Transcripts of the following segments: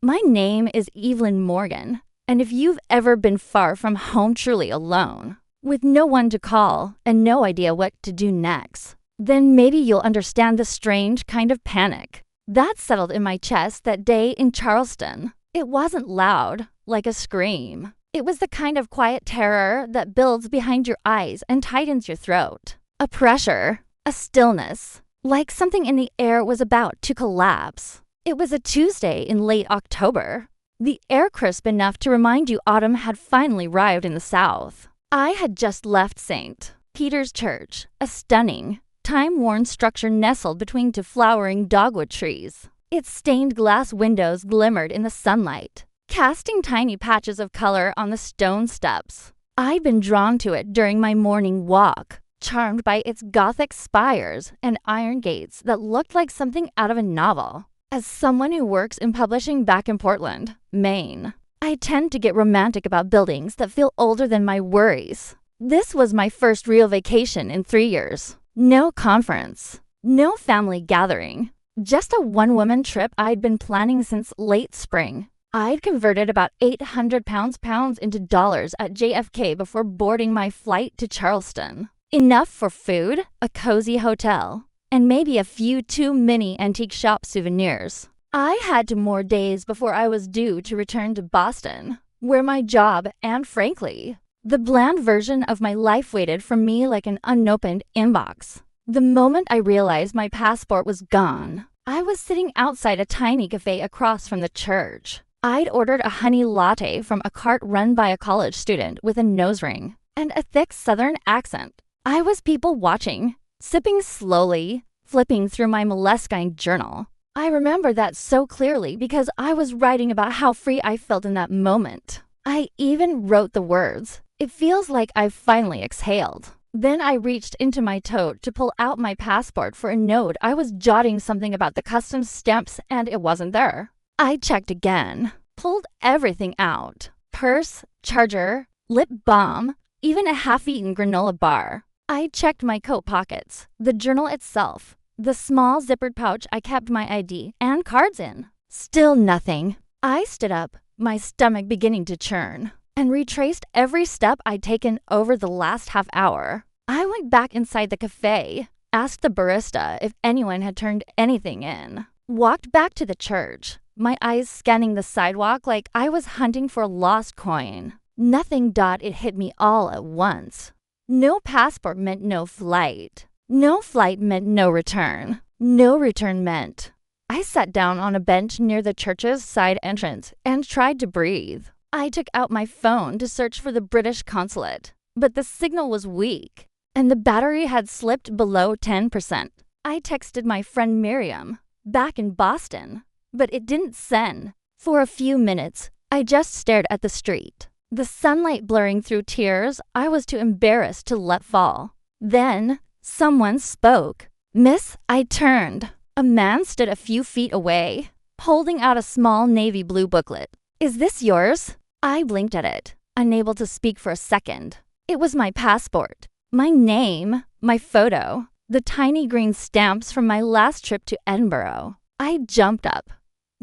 My name is Evelyn Morgan, and if you've ever been far from home truly alone, with no one to call and no idea what to do next, then maybe you'll understand the strange kind of panic that settled in my chest that day in Charleston. It wasn't loud, like a scream. It was the kind of quiet terror that builds behind your eyes and tightens your throat. A pressure, a stillness, like something in the air was about to collapse. It was a Tuesday in late October, the air crisp enough to remind you autumn had finally arrived in the South. I had just left St. Peter's Church, a stunning, time-worn structure nestled between two flowering dogwood trees. Its stained glass windows glimmered in the sunlight, casting tiny patches of color on the stone steps. I'd been drawn to it during my morning walk, charmed by its Gothic spires and iron gates that looked like something out of a novel. As someone who works in publishing back in Portland, Maine, I tend to get romantic about buildings that feel older than my worries. This was my first real vacation in 3 years. No conference, no family gathering, just a one-woman trip I'd been planning since late spring. I'd converted about 800 pounds into dollars at JFK before boarding my flight to Charleston. Enough for food, a cozy hotel, and maybe a few too many antique shop souvenirs. I had more days before I was due to return to Boston, where my job and, frankly, the bland version of my life waited for me like an unopened inbox. The moment I realized my passport was gone, I was sitting outside a tiny cafe across from the church. I'd ordered a honey latte from a cart run by a college student with a nose ring and a thick southern accent. I was people watching, sipping slowly, flipping through my Moleskine journal. I remember that so clearly because I was writing about how free I felt in that moment. I even wrote the words, "It feels like I've finally exhaled." Then I reached into my tote to pull out my passport for a note. I was jotting something about the customs stamps and it wasn't there. I checked again, pulled everything out. Purse, charger, lip balm, even a half-eaten granola bar. I checked my coat pockets, the journal itself, the small zippered pouch I kept my ID and cards in. Still nothing. I stood up, my stomach beginning to churn, and retraced every step I'd taken over the last half hour. I went back inside the cafe, asked the barista if anyone had turned anything in, walked back to the church, my eyes scanning the sidewalk like I was hunting for a lost coin. Nothing. It hit me all at once. No passport meant no flight. No flight meant no return. No return meant... I sat down on a bench near the church's side entrance and tried to breathe. I took out my phone to search for the British consulate, but the signal was weak, and the battery had slipped below 10%. I texted my friend Miriam, back in Boston, but it didn't send. For a few minutes, I just stared at the street, the sunlight blurring through tears I was too embarrassed to let fall. Then, someone spoke. "Miss," I turned. A man stood a few feet away, holding out a small navy blue booklet. "Is this yours?" I blinked at it, unable to speak for a second. It was my passport, my name, my photo, the tiny green stamps from my last trip to Edinburgh. I jumped up,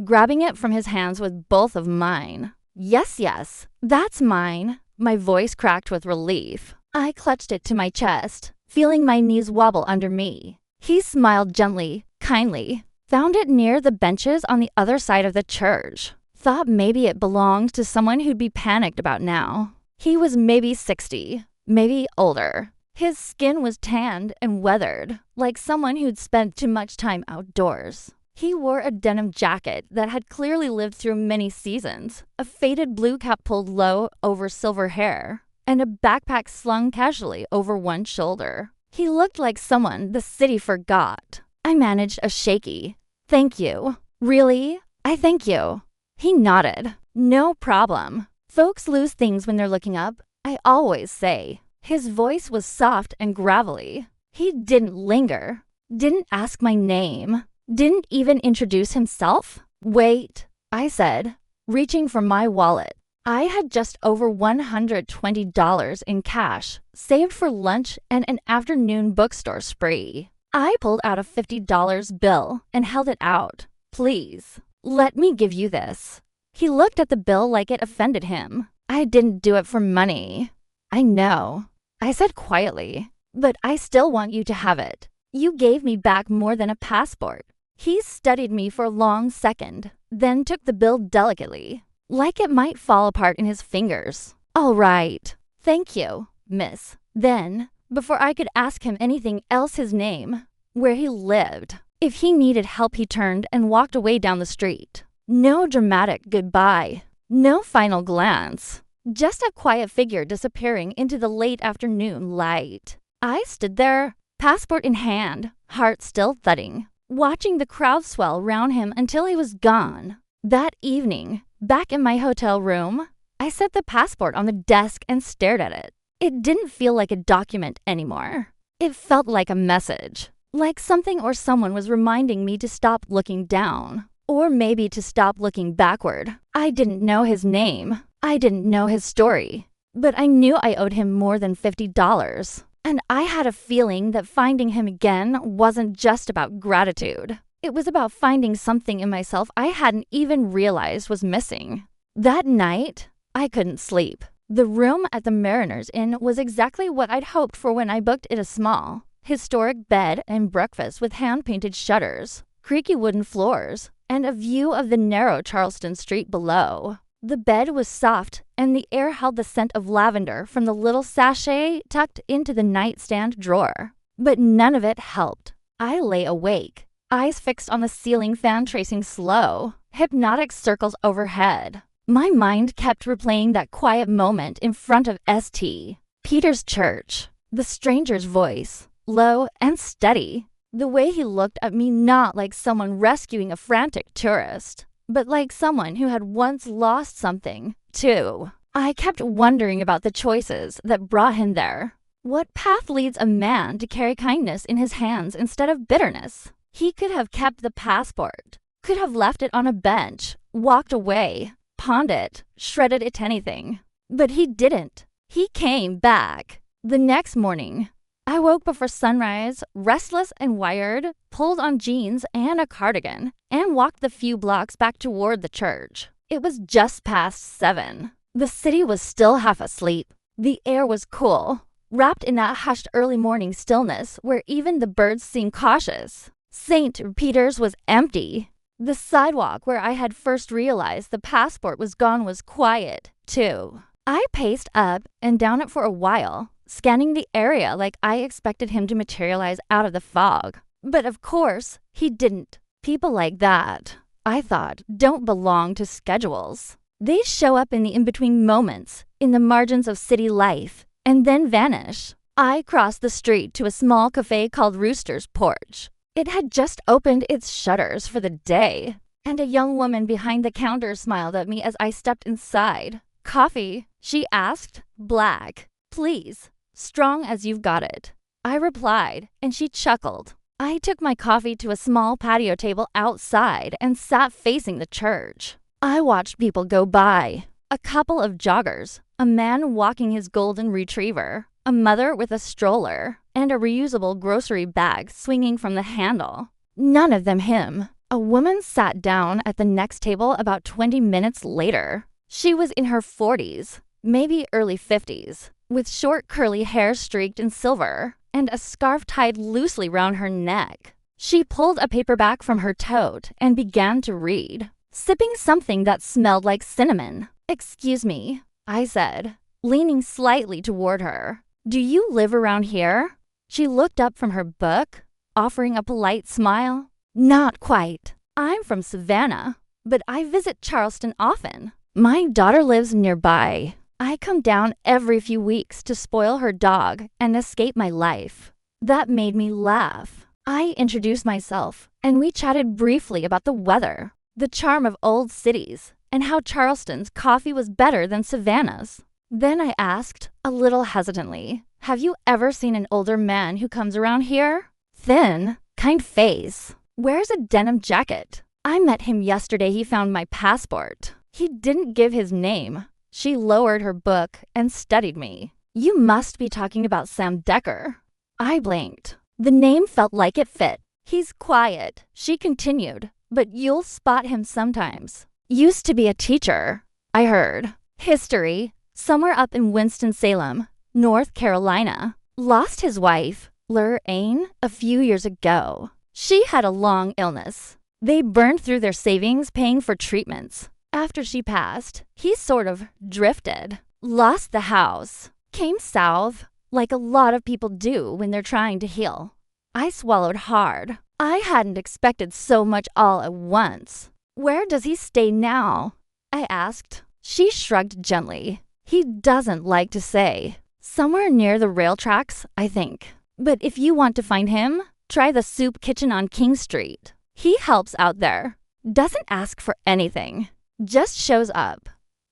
grabbing it from his hands with both of mine. Yes, that's mine." My voice cracked with relief. I clutched it to my chest, feeling my knees wobble under me. He smiled gently, kindly, found it near the benches on the other side of the church. Thought maybe it belonged to someone who'd be panicked about now. He was maybe 60, maybe older. His skin was tanned and weathered, like someone who'd spent too much time outdoors. He wore a denim jacket that had clearly lived through many seasons, a faded blue cap pulled low over silver hair, and a backpack slung casually over one shoulder. He looked like someone the city forgot. I managed a shaky, "Thank you." "Really? I thank you." He nodded. "No problem. Folks lose things when they're looking up, I always say." His voice was soft and gravelly. He didn't linger, didn't ask my name, didn't even introduce himself. "Wait," I said, reaching for my wallet. I had just over $120 in cash, saved for lunch and an afternoon bookstore spree. I pulled out a $50 bill and held it out. "Please, let me give you this." He looked at the bill like it offended him. I didn't do it for money. I know, I said quietly, but I still want you to have it. You gave me back more than a passport. He studied me for a long second, then took the bill delicately, like it might fall apart in his fingers. All right, thank you, miss. Then, before I could ask him anything else, his name, where he lived, if he needed help, he turned and walked away down the street. No dramatic goodbye, no final glance, just a quiet figure disappearing into the late afternoon light. I stood there, passport in hand, heart still thudding, watching the crowd swell round him until he was gone. That evening, back in my hotel room, I set the passport on the desk and stared at it. It didn't feel like a document anymore. It felt like a message, like something or someone was reminding me to stop looking down, or maybe to stop looking backward. I didn't know his name. I didn't know his story, but I knew I owed him more than $50. And I had a feeling that finding him again wasn't just about gratitude. It was about finding something in myself I hadn't even realized was missing. That night, I couldn't sleep. The room at the Mariners Inn was exactly what I'd hoped for when I booked it: a small, historic bed and breakfast with hand-painted shutters, creaky wooden floors, and a view of the narrow Charleston Street below. The bed was soft, and the air held the scent of lavender from the little sachet tucked into the nightstand drawer. But none of it helped. I lay awake, eyes fixed on the ceiling fan tracing slow, hypnotic circles overhead. My mind kept replaying that quiet moment in front of St. Peter's Church. The stranger's voice, low and steady. The way he looked at me, not like someone rescuing a frantic tourist, but like someone who had once lost something, too. I kept wondering about the choices that brought him there. What path leads a man to carry kindness in his hands instead of bitterness? He could have kept the passport, could have left it on a bench, walked away, pawned it, shredded it, anything. But he didn't. He came back. The next morning, I woke before sunrise, restless and wired, pulled on jeans and a cardigan, and walked the few blocks back toward the church. It was just past 7. The city was still half asleep. The air was cool, wrapped in that hushed early morning stillness where even the birds seemed cautious. St. Peter's was empty. The sidewalk where I had first realized the passport was gone was quiet, too. I paced up and down it for a while, scanning the area like I expected him to materialize out of the fog. But of course, he didn't. People like that, I thought, don't belong to schedules. They show up in the in-between moments, in the margins of city life, and then vanish. I crossed the street to a small cafe called Rooster's Porch. It had just opened its shutters for the day, and a young woman behind the counter smiled at me as I stepped inside. "Coffee?" she asked. "Black, please. Strong as you've got it," I replied, and she chuckled. I took my coffee to a small patio table outside and sat facing the church. I watched people go by. A couple of joggers, a man walking his golden retriever, a mother with a stroller, and a reusable grocery bag swinging from the handle. None of them him. A woman sat down at the next table about 20 minutes later. She was in her 40s, maybe early 50s, with short curly hair streaked in silver, and a scarf tied loosely round her neck. She pulled a paperback from her tote and began to read, sipping something that smelled like cinnamon. "Excuse me," I said, leaning slightly toward her. "Do you live around here?" She looked up from her book, offering a polite smile. "Not quite. I'm from Savannah, but I visit Charleston often. My daughter lives nearby. I come down every few weeks to spoil her dog and escape my life." That made me laugh. I introduced myself, and we chatted briefly about the weather, the charm of old cities, and how Charleston's coffee was better than Savannah's. Then I asked, a little hesitantly, "Have you ever seen an older man who comes around here? Thin, kind face, wears a denim jacket. I met him yesterday. He found my passport. He didn't give his name." She lowered her book and studied me. "You must be talking about Sam Decker." I blinked. The name felt like it fit. "He's quiet," she continued, "but you'll spot him sometimes. Used to be a teacher, I heard. History, somewhere up in Winston-Salem, North Carolina. Lost his wife, Lorraine, a few years ago. She had a long illness. They burned through their savings paying for treatments. After she passed, he sort of drifted. Lost the house. Came south, like a lot of people do when they're trying to heal. I swallowed hard. I hadn't expected so much all at once. Where does he stay now? I asked. She shrugged gently. He doesn't like to say. Somewhere near the rail tracks, I think. But if you want to find him, try the soup kitchen on King Street. He helps out there. Doesn't ask for anything. Just shows up.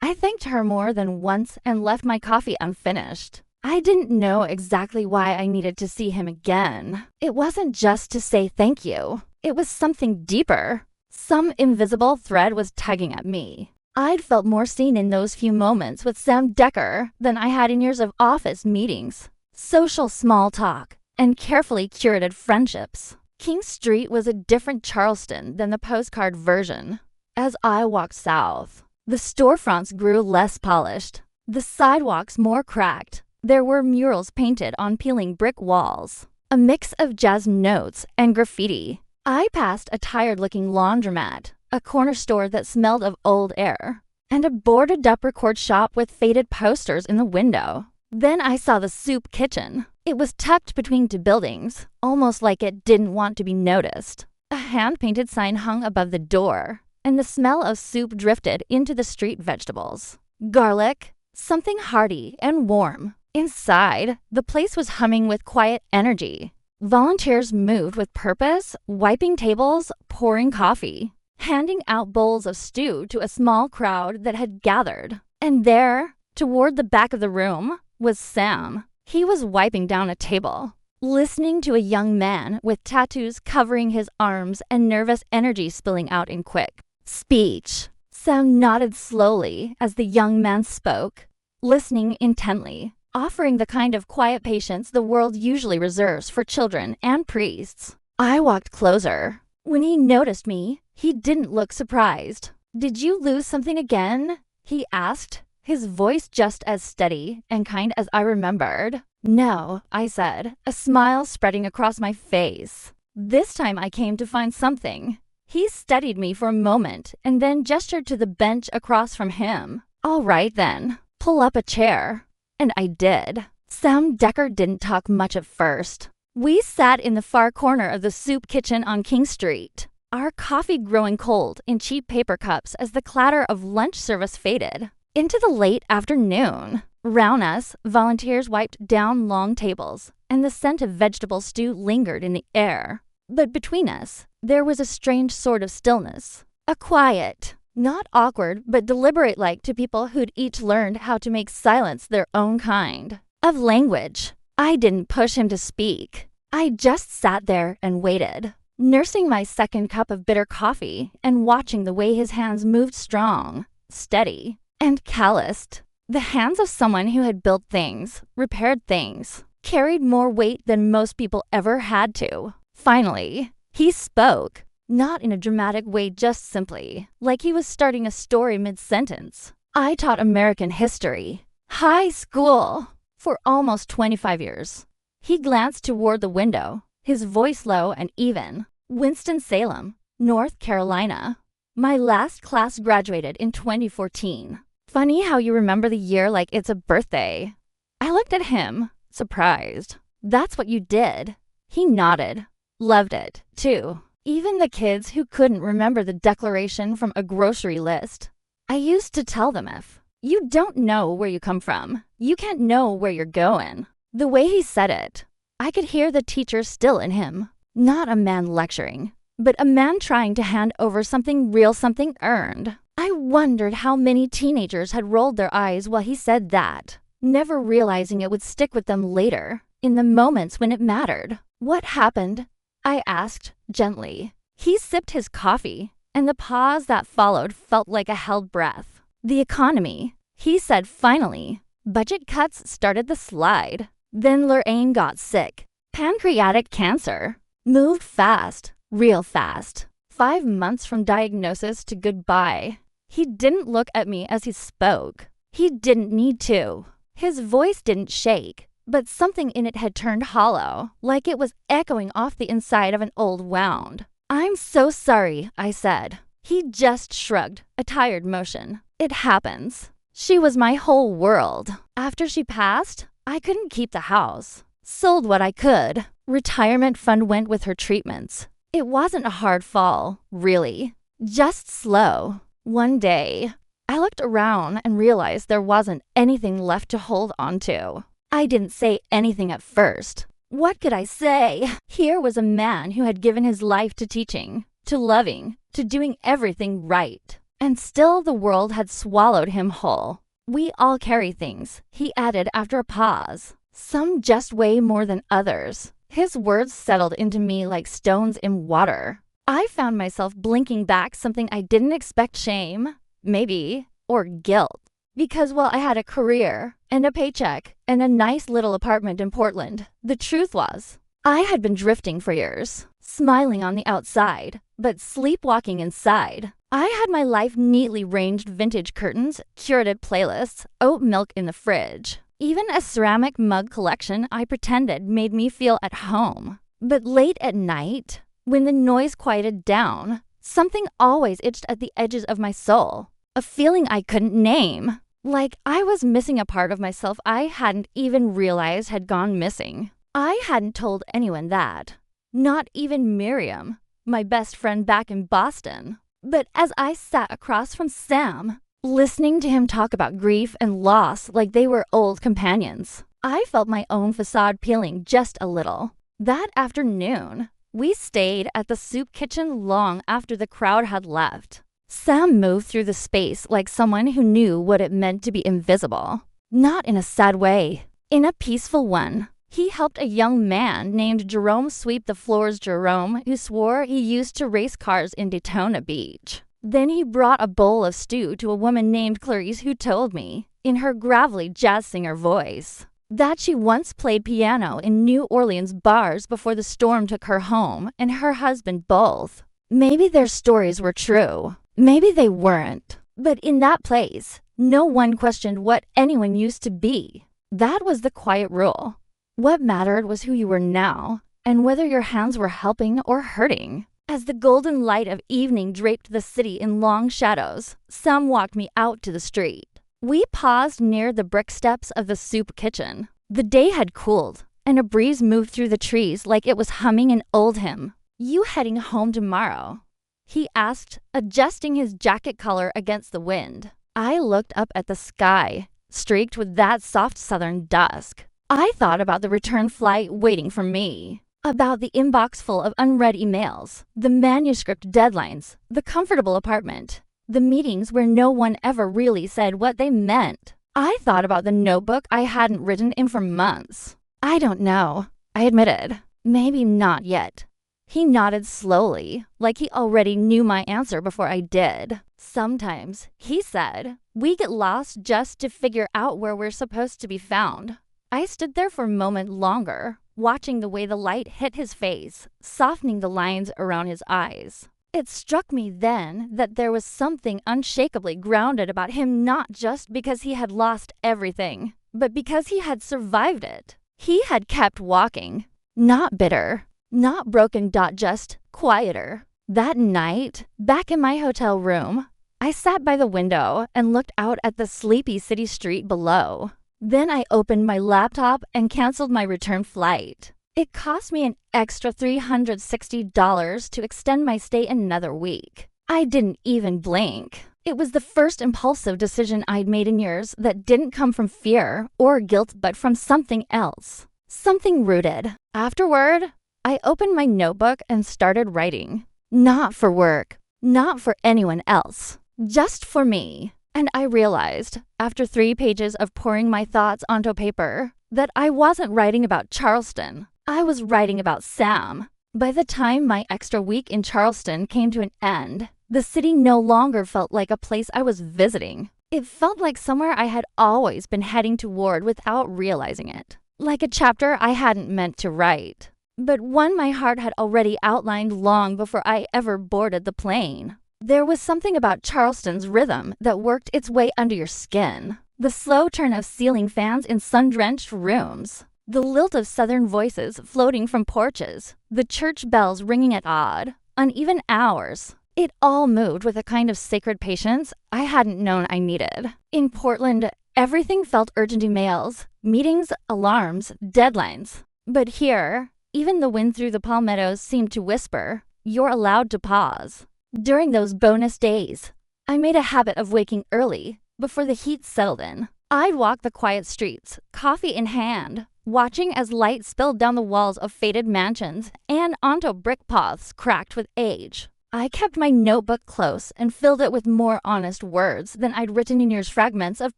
I thanked her more than once and left my coffee unfinished. I didn't know exactly why I needed to see him again. It wasn't just to say thank you. It was something deeper. Some invisible thread was tugging at me. I'd felt more seen in those few moments with Sam Decker than I had in years of office meetings, social small talk, and carefully curated friendships. King Street was a different Charleston than the postcard version. As I walked south, the storefronts grew less polished, the sidewalks more cracked. There were murals painted on peeling brick walls, a mix of jazz notes and graffiti. I passed a tired-looking laundromat, a corner store that smelled of old air, and a boarded-up record shop with faded posters in the window. Then I saw the soup kitchen. It was tucked between two buildings, almost like it didn't want to be noticed. A hand-painted sign hung above the door, and the smell of soup drifted into the street vegetables. Garlic, something hearty and warm. Inside, the place was humming with quiet energy. Volunteers moved with purpose, wiping tables, pouring coffee, handing out bowls of stew to a small crowd that had gathered. And there, toward the back of the room, was Sam. He was wiping down a table, listening to a young man with tattoos covering his arms and nervous energy spilling out in quick speech. Sam nodded slowly as the young man spoke, listening intently, offering the kind of quiet patience the world usually reserves for children and priests. I walked closer. When he noticed me, he didn't look surprised. "Did you lose something again?" he asked, his voice just as steady and kind as I remembered. "No," I said, a smile spreading across my face. "This time I came to find something." He studied me for a moment and then gestured to the bench across from him. "All right then, pull up a chair." And I did. Sam Decker didn't talk much at first. We sat in the far corner of the soup kitchen on King Street, our coffee growing cold in cheap paper cups as the clatter of lunch service faded. Into the late afternoon. Round us, volunteers wiped down long tables, and the scent of vegetable stew lingered in the air. But between us, there was a strange sort of stillness. A quiet, not awkward, but deliberate-like to people who'd each learned how to make silence their own kind of language. I didn't push him to speak. I just sat there and waited, nursing my second cup of bitter coffee and watching the way his hands moved strong, steady, and calloused. The hands of someone who had built things, repaired things, carried more weight than most people ever had to. Finally, he spoke. Not in a dramatic way, just simply, like he was starting a story mid-sentence. "I taught American history, high school, for almost 25 years. He glanced toward the window, his voice low and even. "Winston-Salem, North Carolina. My last class graduated in 2014. Funny how you remember the year like it's a birthday." I looked at him, surprised. "That's what you did." He nodded. "Loved it, too. Even the kids who couldn't remember the declaration from a grocery list. I used to tell them if you don't know where you come from, you can't know where you're going." The way he said it, I could hear the teacher still in him. Not a man lecturing, but a man trying to hand over something real, something earned. I wondered how many teenagers had rolled their eyes while he said that, never realizing it would stick with them later, in the moments when it mattered. "What happened?" I asked, gently. He sipped his coffee, and the pause that followed felt like a held breath. "The economy," he said finally. "Budget cuts started the slide. Then Lorraine got sick. Pancreatic cancer. Moved fast, real fast. 5 months from diagnosis to goodbye." He didn't look at me as he spoke. He didn't need to. His voice didn't shake, but something in it had turned hollow, like it was echoing off the inside of an old wound. "I'm so sorry," I said. He just shrugged, a tired motion. "It happens." She was my whole world. After she passed, I couldn't keep the house. Sold what I could. Retirement fund went with her treatments. It wasn't a hard fall, really. Just slow. One day, I looked around and realized there wasn't anything left to hold on to. I didn't say anything at first. What could I say? Here was a man who had given his life to teaching, to loving, to doing everything right. And still the world had swallowed him whole. "We all carry things," he added after a pause. "Some just weigh more than others." His words settled into me like stones in water. I found myself blinking back something I didn't expect: shame, maybe, or guilt. Because while I had a career and a paycheck and a nice little apartment in Portland, the truth was, I had been drifting for years, smiling on the outside, but sleepwalking inside. I had my life neatly ranged: vintage curtains, curated playlists, oat milk in the fridge. Even a ceramic mug collection I pretended made me feel at home. But late at night, when the noise quieted down, something always itched at the edges of my soul. A feeling I couldn't name. Like I was missing a part of myself I hadn't even realized had gone missing. I hadn't told anyone that. Not even Miriam, my best friend back in Boston. But as I sat across from Sam, listening to him talk about grief and loss like they were old companions, I felt my own facade peeling just a little. That afternoon, we stayed at the soup kitchen long after the crowd had left. Sam moved through the space like someone who knew what it meant to be invisible. Not in a sad way, in a peaceful one. He helped a young man named Jerome sweep the floors. Jerome, who swore he used to race cars in Daytona Beach. Then he brought a bowl of stew to a woman named Clarice, who told me, in her gravelly jazz singer voice, that she once played piano in New Orleans bars before the storm took her home and her husband both. Maybe their stories were true. Maybe they weren't. But in that place, no one questioned what anyone used to be. That was the quiet rule. What mattered was who you were now, and whether your hands were helping or hurting. As the golden light of evening draped the city in long shadows, Sam walked me out to the street. We paused near the brick steps of the soup kitchen. The day had cooled, and a breeze moved through the trees like it was humming an old hymn. "You heading home tomorrow?" he asked, adjusting his jacket collar against the wind. I looked up at the sky, streaked with that soft southern dusk. I thought about the return flight waiting for me, about the inbox full of unread emails, the manuscript deadlines, the comfortable apartment, the meetings where no one ever really said what they meant. I thought about the notebook I hadn't written in for months. "I don't know," I admitted. "Maybe not yet." He nodded slowly, like he already knew my answer before I did. "Sometimes," he said, "we get lost just to figure out where we're supposed to be found." I stood there for a moment longer, watching the way the light hit his face, softening the lines around his eyes. It struck me then that there was something unshakably grounded about him, not just because he had lost everything, but because he had survived it. He had kept walking, not bitter, not broken, just quieter. That night, back in my hotel room, I sat by the window and looked out at the sleepy city street below. Then I opened my laptop and canceled my return flight. It cost me an extra $360 to extend my stay another week. I didn't even blink. It was the first impulsive decision I'd made in years that didn't come from fear or guilt, but from something else. Something rooted. Afterward, I opened my notebook and started writing. Not for work, not for anyone else, just for me. And I realized, after 3 pages of pouring my thoughts onto paper, that I wasn't writing about Charleston. I was writing about Sam. By the time my extra week in Charleston came to an end, the city no longer felt like a place I was visiting. It felt like somewhere I had always been heading toward without realizing it. Like a chapter I hadn't meant to write, but one my heart had already outlined long before I ever boarded the plane. There was something about Charleston's rhythm that worked its way under your skin. The slow turn of ceiling fans in sun-drenched rooms. The lilt of southern voices floating from porches. The church bells ringing at odd, uneven hours. It all moved with a kind of sacred patience I hadn't known I needed. In Portland, everything felt urgent emails, meetings, alarms, deadlines. But here, even the wind through the palmettos seemed to whisper, "You're allowed to pause." During those bonus days, I made a habit of waking early, before the heat settled in. I'd walk the quiet streets, coffee in hand, watching as light spilled down the walls of faded mansions and onto brick paths cracked with age. I kept my notebook close and filled it with more honest words than I'd written in years fragments of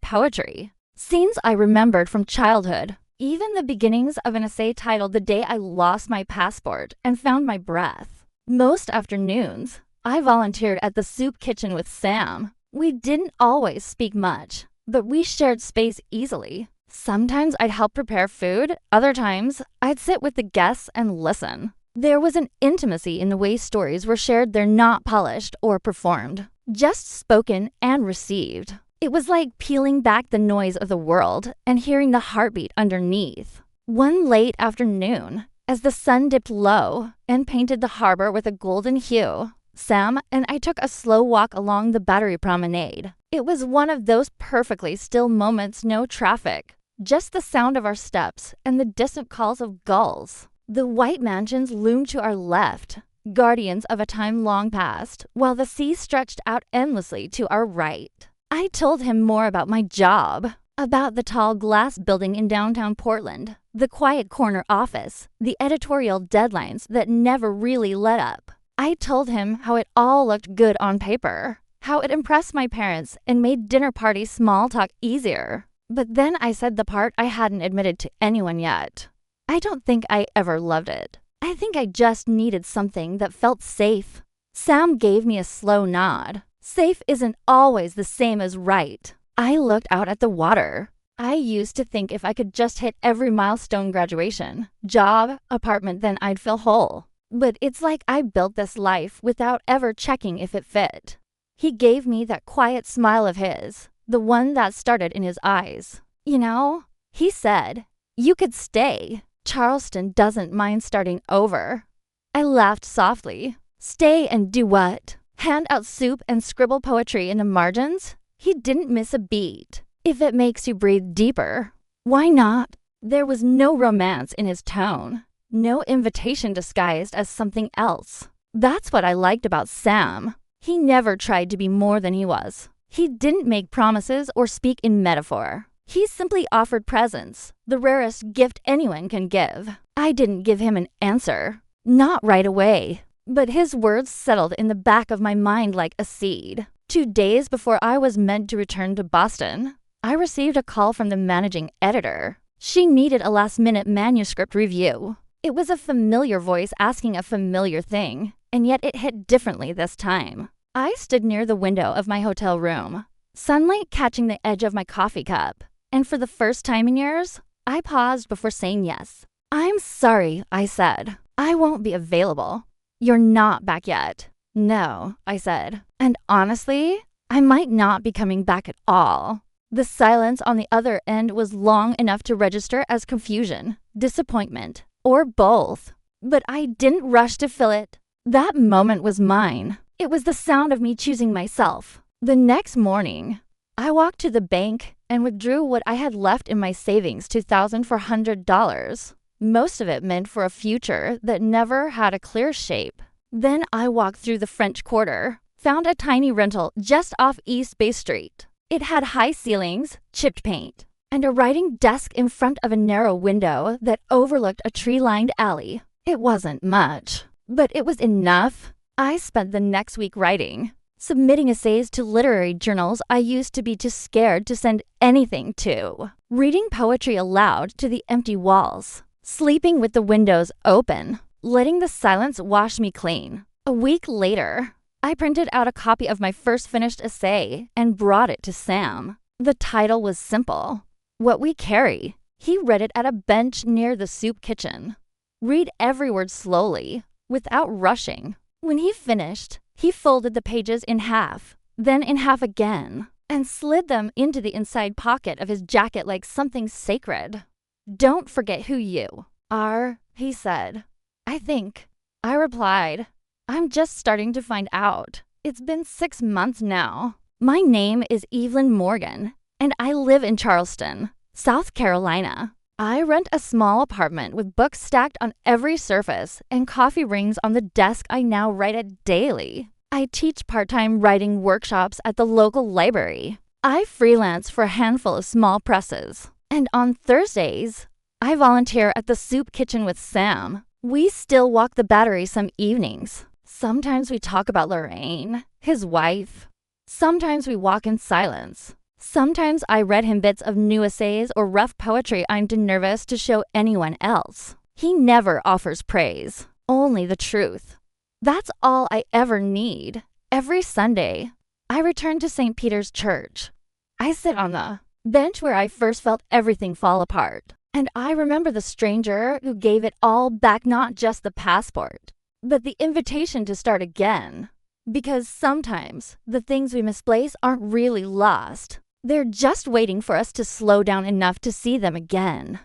poetry. Scenes I remembered from childhood, even the beginnings of an essay titled "The Day I Lost My Passport and Found My Breath." Most afternoons, I volunteered at the soup kitchen with Sam. We didn't always speak much, but we shared space easily. Sometimes I'd help prepare food, other times I'd sit with the guests and listen. There was an intimacy in the way stories were shared. They're not polished or performed, just spoken and received. It was like peeling back the noise of the world and hearing the heartbeat underneath. One late afternoon, as the sun dipped low and painted the harbor with a golden hue, Sam and I took a slow walk along the Battery Promenade. It was one of those perfectly still moments, no traffic, just the sound of our steps and the distant calls of gulls. The white mansions loomed to our left, guardians of a time long past, while the sea stretched out endlessly to our right. I told him more about my job, about the tall glass building in downtown Portland, the quiet corner office, the editorial deadlines that never really let up. I told him how it all looked good on paper, how it impressed my parents and made dinner party small talk easier. But then I said the part I hadn't admitted to anyone yet. I don't think I ever loved it. I think I just needed something that felt safe. Sam gave me a slow nod. Safe isn't always the same as right. I looked out at the water. I used to think if I could just hit every milestone, graduation, job, apartment, then I'd feel whole. But it's like I built this life without ever checking if it fit. He gave me that quiet smile of his, the one that started in his eyes. You know, he said, "You could stay. Charleston doesn't mind starting over." I laughed softly. Stay and do what? Hand out soup and scribble poetry in the margins? He didn't miss a beat. If it makes you breathe deeper, why not? There was no romance in his tone, no invitation disguised as something else. That's what I liked about Sam. He never tried to be more than he was. He didn't make promises or speak in metaphor. He simply offered presence, the rarest gift anyone can give. I didn't give him an answer. Not right away. But his words settled in the back of my mind like a seed. 2 days before I was meant to return to Boston, I received a call from the managing editor. She needed a last-minute manuscript review. It was a familiar voice asking a familiar thing, and yet it hit differently this time. I stood near the window of my hotel room, sunlight catching the edge of my coffee cup. And for the first time in years, I paused before saying yes. "I'm sorry," I said. "I won't be available." "You're not back yet." "No," I said. "And honestly, I might not be coming back at all." The silence on the other end was long enough to register as confusion, disappointment, or both. But I didn't rush to fill it. That moment was mine. It was the sound of me choosing myself. The next morning, I walked to the bank and withdrew what I had left in my savings, $2,400. Most of it meant for a future that never had a clear shape. Then I walked through the French Quarter, found a tiny rental just off East Bay Street. It had high ceilings, chipped paint, and a writing desk in front of a narrow window that overlooked a tree-lined alley. It wasn't much, but it was enough. I spent the next week writing, submitting essays to literary journals I used to be too scared to send anything to, reading poetry aloud to the empty walls, sleeping with the windows open, letting the silence wash me clean. A week later, I printed out a copy of my first finished essay and brought it to Sam. The title was simple, "What We Carry." He read it at a bench near the soup kitchen. Read every word slowly, without rushing. When he finished, He folded the pages in half, then in half again, and slid them into the inside pocket of his jacket like something sacred. "Don't forget who you are," he said. "I think," I replied. "I'm just starting to find out. It's been 6 months now. My name is Evelyn Morgan, and I live in Charleston, South Carolina. I rent a small apartment with books stacked on every surface and coffee rings on the desk I now write at daily. I teach part-time writing workshops at the local library. I freelance for a handful of small presses. And on Thursdays, I volunteer at the soup kitchen with Sam. We still walk the Battery some evenings. Sometimes we talk about Lorraine, his wife. Sometimes we walk in silence. Sometimes I read him bits of new essays or rough poetry I'm too nervous to show anyone else. He never offers praise, only the truth. That's all I ever need. Every Sunday, I return to St. Peter's Church. I sit on the bench where I first felt everything fall apart. And I remember the stranger who gave it all back, not just the passport, but the invitation to start again. Because sometimes the things we misplace aren't really lost. They're just waiting for us to slow down enough to see them again.